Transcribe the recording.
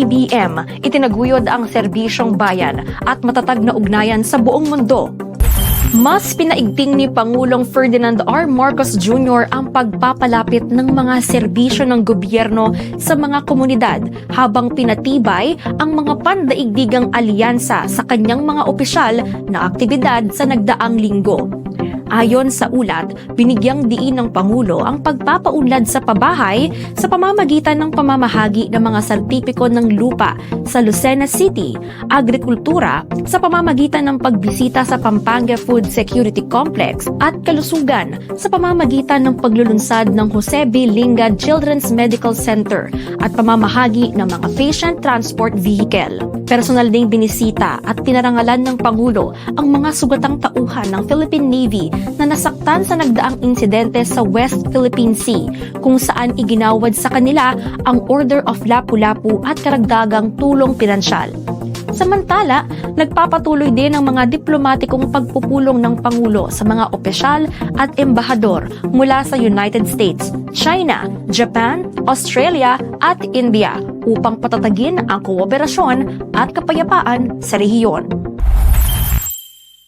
DBM, itinaguyod ang serbisyong bayan at matatag na ugnayan sa buong mundo. Mas pinaigting ni Pangulong Ferdinand R. Marcos Jr. ang pagpapalapit ng mga serbisyo ng gobyerno sa mga komunidad habang pinatibay ang mga pandaigdigang alyansa sa kanyang mga opisyal na aktibidad sa nagdaang linggo. Ayon sa ulat, binigyang diin ng Pangulo ang pagpapaunlad sa pabahay sa pamamagitan ng pamamahagi ng mga sertipiko ng lupa sa Lucena City, agrikultura sa pamamagitan ng pagbisita sa Pampanga Food Security Complex at kalusugan sa pamamagitan ng paglulunsad ng Jose B. Lingad Children's Medical Center at pamamahagi ng mga patient transport vehicle. Personal ding binisita at pinarangalan ng Pangulo ang mga sugatang tauhan ng Philippine Navy na nasaktan sa nagdaang insidente sa West Philippine Sea kung saan iginawad sa kanila ang Order of Lapu-Lapu at karagdagang tulong pinansyal. Samantala, nagpapatuloy din ang mga diplomatikong pagpupulong ng Pangulo sa mga opisyal at embahador mula sa United States, China, Japan, Australia at India upang patatagin ang kooperasyon at kapayapaan sa rehiyon.